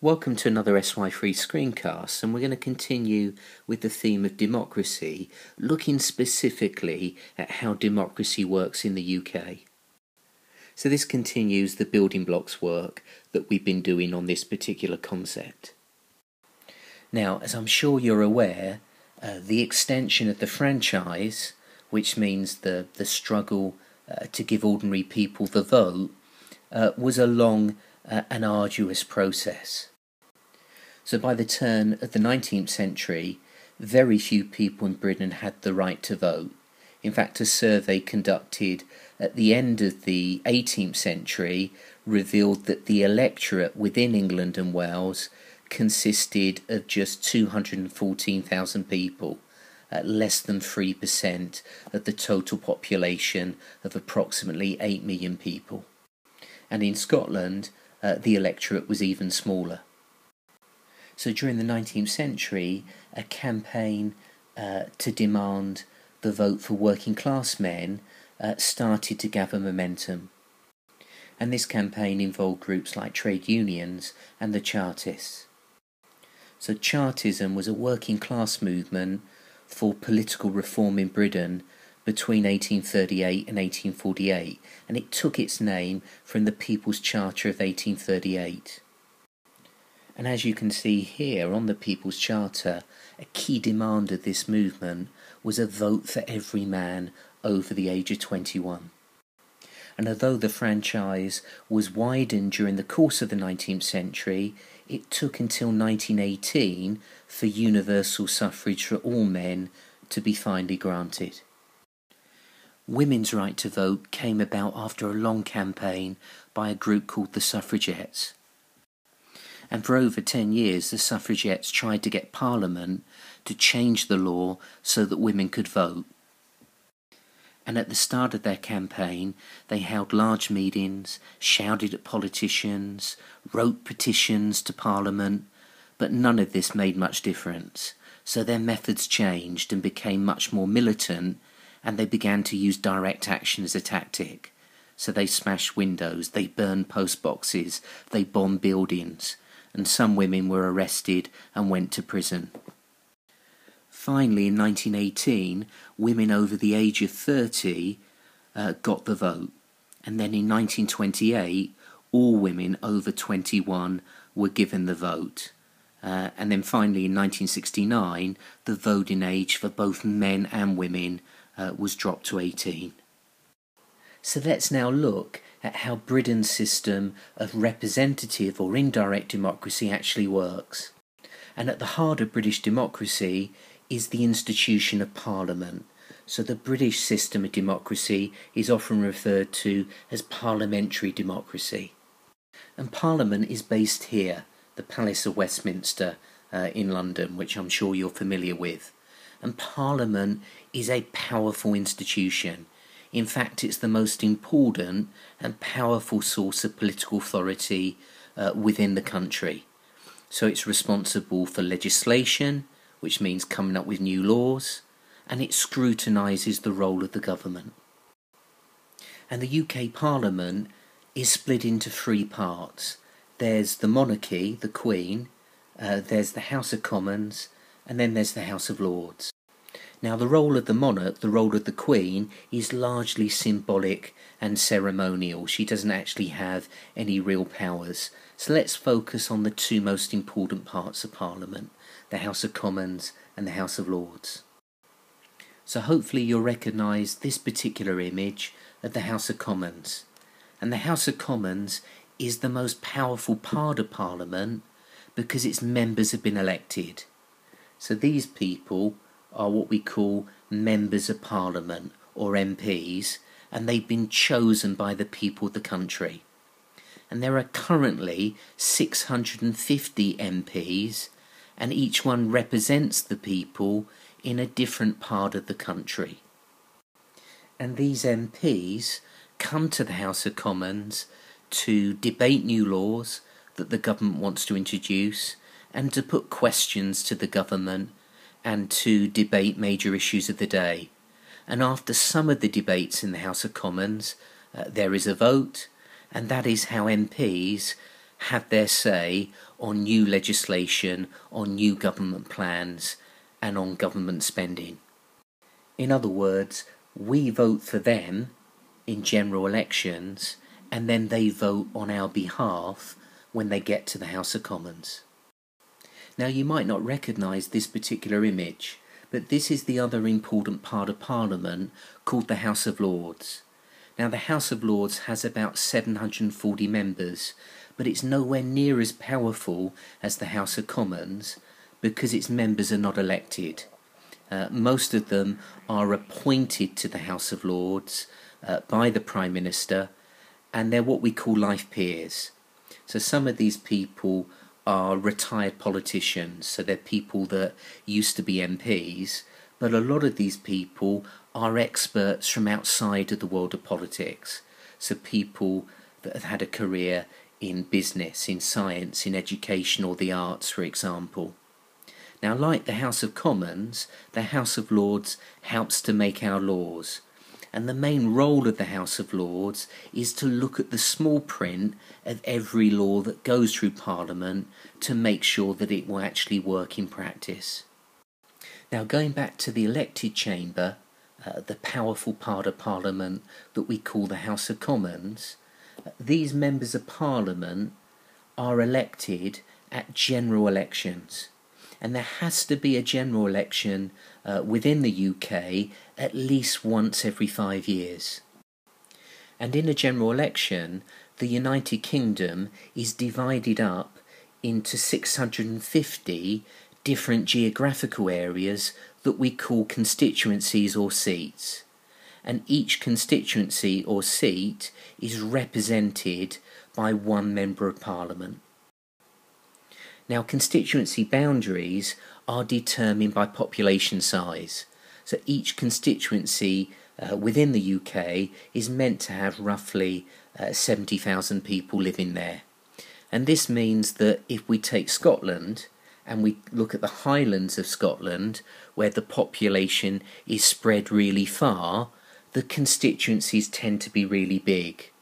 Welcome to another SY3 screencast, and we're going to continue with the theme of democracy, looking specifically at how democracy works in the UK. So this continues the building blocks work that we've been doing on this particular concept. Now, as I'm sure you're aware, the extension of the franchise, which means the struggle to give ordinary people the vote, was a long and arduous process. So by the turn of the 19th century, very few people in Britain had the right to vote. In fact, a survey conducted at the end of the 18th century revealed that the electorate within England and Wales consisted of just 214,000 people, at less than 3% of the total population of approximately 8 million people. And in Scotland, the electorate was even smaller. So during the 19th century, a campaign to demand the vote for working class men started to gather momentum. And this campaign involved groups like trade unions and the Chartists. So Chartism was a working class movement for political reform in Britain between 1838 and 1848, and it took its name from the People's Charter of 1838. And as you can see here on the People's Charter, a key demand of this movement was a vote for every man over the age of 21. And although the franchise was widened during the course of the 19th century, it took until 1918 for universal suffrage for all men to be finally granted. Women's right to vote came about after a long campaign by a group called the Suffragettes. And for over 10 years, the Suffragettes tried to get Parliament to change the law so that women could vote. And at the start of their campaign, they held large meetings, shouted at politicians, wrote petitions to Parliament, but none of this made much difference. So their methods changed and became much more militant, and they began to use direct action as a tactic. So they smashed windows, they burned post boxes, they bombed buildings, and some women were arrested and went to prison. Finally, in 1918, women over the age of 30 got the vote. And then in 1928, all women over 21 were given the vote. And then finally, in 1969, the voting age for both men and women was dropped to 18. So let's now look at how Britain's system of representative or indirect democracy actually works. And at the heart of British democracy is the institution of Parliament. So the British system of democracy is often referred to as parliamentary democracy. And Parliament is based here, the Palace of Westminster in London, which I'm sure you're familiar with. And Parliament is a powerful institution. In fact, it's the most important and powerful source of political authority within the country. So it's responsible for legislation, which means coming up with new laws, and it scrutinises the role of the government. And the UK Parliament is split into three parts. There's the monarchy, the Queen, there's the House of Commons, and then there's the House of Lords. Now, the role of the monarch, the role of the Queen, is largely symbolic and ceremonial. She doesn't actually have any real powers. So let's focus on the two most important parts of Parliament, the House of Commons and the House of Lords. So hopefully you'll recognise this particular image of the House of Commons. And the House of Commons is the most powerful part of Parliament because its members have been elected. So these people are what we call members of Parliament, or MPs, and they've been chosen by the people of the country. And there are currently 650 MPs, and each one represents the people in a different part of the country. And these MPs come to the House of Commons to debate new laws that the government wants to introduce, and to put questions to the government and to debate major issues of the day. And after some of the debates in the House of Commons, there is a vote, and that is how MPs have their say on new legislation, on new government plans, and on government spending. In other words, we vote for them in general elections, and then they vote on our behalf when they get to the House of Commons. Now, you might not recognise this particular image, but this is the other important part of Parliament called the House of Lords. Now, the House of Lords has about 740 members, but it's nowhere near as powerful as the House of Commons because its members are not elected. Most of them are appointed to the House of Lords by the Prime Minister, and they're what we call life peers. So some of these people are retired politicians, so they're people that used to be MPs, but a lot of these people are experts from outside of the world of politics. So people that have had a career in business, in science, in education or the arts, for example. Now, like the House of Commons, the House of Lords helps to make our laws. And the main role of the House of Lords is to look at the small print of every law that goes through Parliament to make sure that it will actually work in practice. Now, going back to the elected chamber, the powerful part of Parliament that we call the House of Commons, these members of Parliament are elected at general elections. And there has to be a general election within the UK at least once every 5 years. And in a general election, the United Kingdom is divided up into 650 different geographical areas that we call constituencies or seats. And each constituency or seat is represented by one member of Parliament. Now, constituency boundaries are determined by population size. So each constituency within the UK is meant to have roughly 70,000 people living there. And this means that if we take Scotland and we look at the Highlands of Scotland, where the population is spread really far, the constituencies tend to be really big.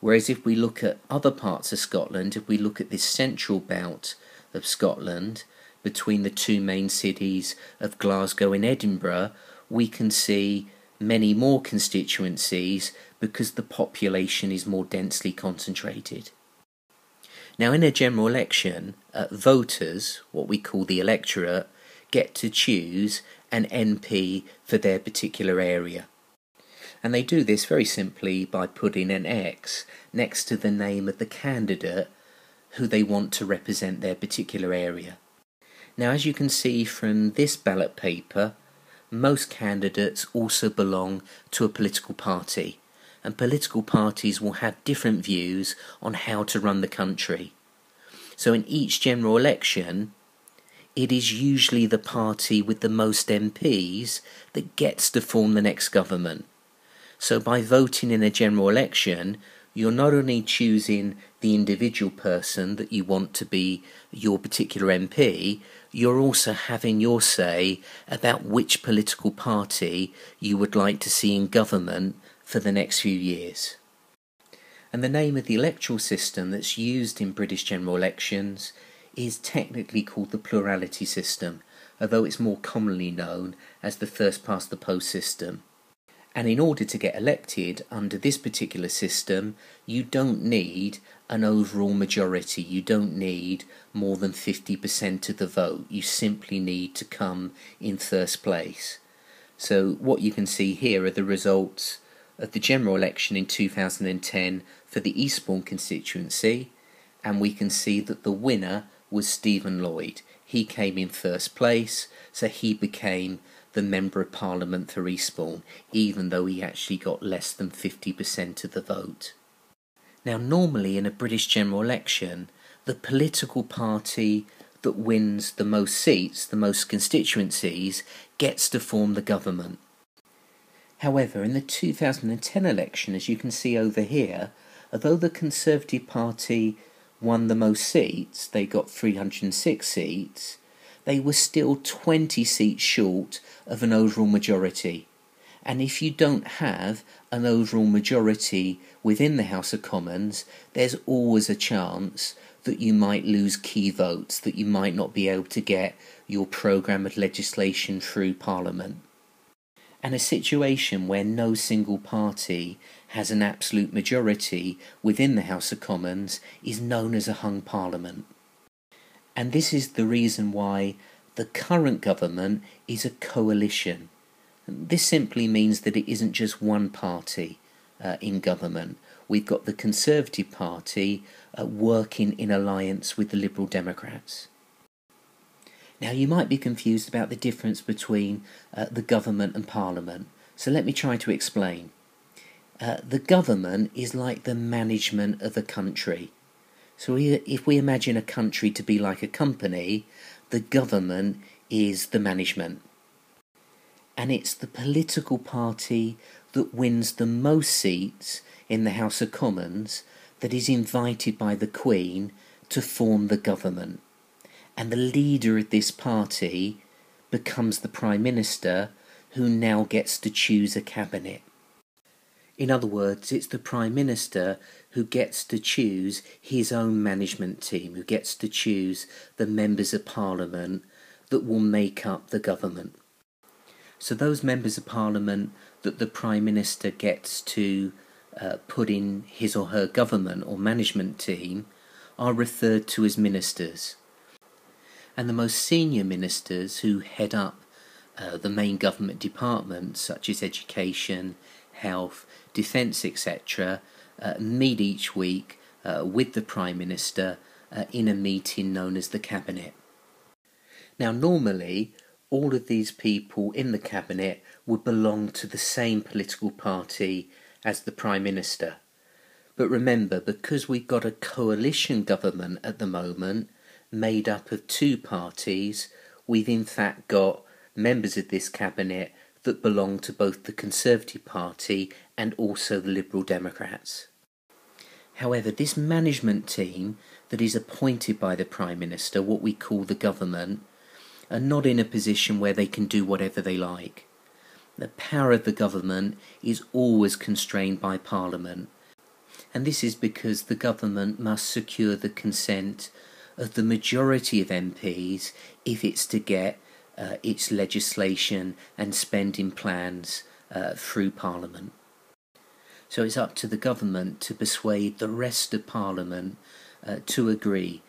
Whereas if we look at other parts of Scotland, if we look at this central belt of Scotland, between the two main cities of Glasgow and Edinburgh, we can see many more constituencies because the population is more densely concentrated. Now, in a general election, voters, what we call the electorate, get to choose an MP for their particular area. And they do this very simply by putting an X next to the name of the candidate who they want to represent their particular area. Now, as you can see from this ballot paper, most candidates also belong to a political party, and political parties will have different views on how to run the country. So in each general election, it is usually the party with the most MPs that gets to form the next government. So by voting in a general election, you're not only choosing the individual person that you want to be your particular MP, you're also having your say about which political party you would like to see in government for the next few years. And the name of the electoral system that's used in British general elections is technically called the plurality system, although it's more commonly known as the first past the post system. And in order to get elected under this particular system, you don't need an overall majority. You don't need more than 50% of the vote. You simply need to come in first place. So what you can see here are the results of the general election in 2010 for the Eastbourne constituency, and we can see that the winner was Stephen Lloyd. He came in first place, so he became the Member of Parliament for Eastbourne, even though he actually got less than 50% of the vote. Now, normally in a British general election, the political party that wins the most seats, the most constituencies, gets to form the government. However, in the 2010 election, as you can see over here, although the Conservative Party won the most seats, they got 306 seats, they were still 20 seats short of an overall majority. And if you don't have an overall majority within the House of Commons, there's always a chance that you might lose key votes, that you might not be able to get your programme of legislation through Parliament. And a situation where no single party has an absolute majority within the House of Commons is known as a hung Parliament. And this is the reason why the current government is a coalition. This simply means that it isn't just one party in government. We've got the Conservative Party working in alliance with the Liberal Democrats. Now, you might be confused about the difference between the government and Parliament, so let me try to explain. The government is like the management of a country. So if we imagine a country to be like a company, the government is the management. And it's the political party that wins the most seats in the House of Commons that is invited by the Queen to form the government. And the leader of this party becomes the Prime Minister, who now gets to choose a cabinet. In other words, it's the Prime Minister who gets to choose his own management team, who gets to choose the members of Parliament that will make up the government. So those members of Parliament that the Prime Minister gets to put in his or her government or management team are referred to as ministers. And the most senior ministers who head up the main government departments, such as education, health, defence, etc., meet each week with the Prime Minister in a meeting known as the Cabinet. Now, normally, all of these people in the Cabinet would belong to the same political party as the Prime Minister. But remember, because we've got a coalition government at the moment, made up of two parties, we've in fact got members of this Cabinet that belong to both the Conservative Party and also the Liberal Democrats. However, this management team that is appointed by the Prime Minister, what we call the government, are not in a position where they can do whatever they like. The power of the government is always constrained by Parliament, and this is because the government must secure the consent of the majority of MPs if it's to get its legislation and spending plans through Parliament. So it's up to the government to persuade the rest of Parliament to agree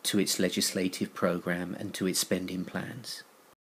to its legislative programme and to its spending plans.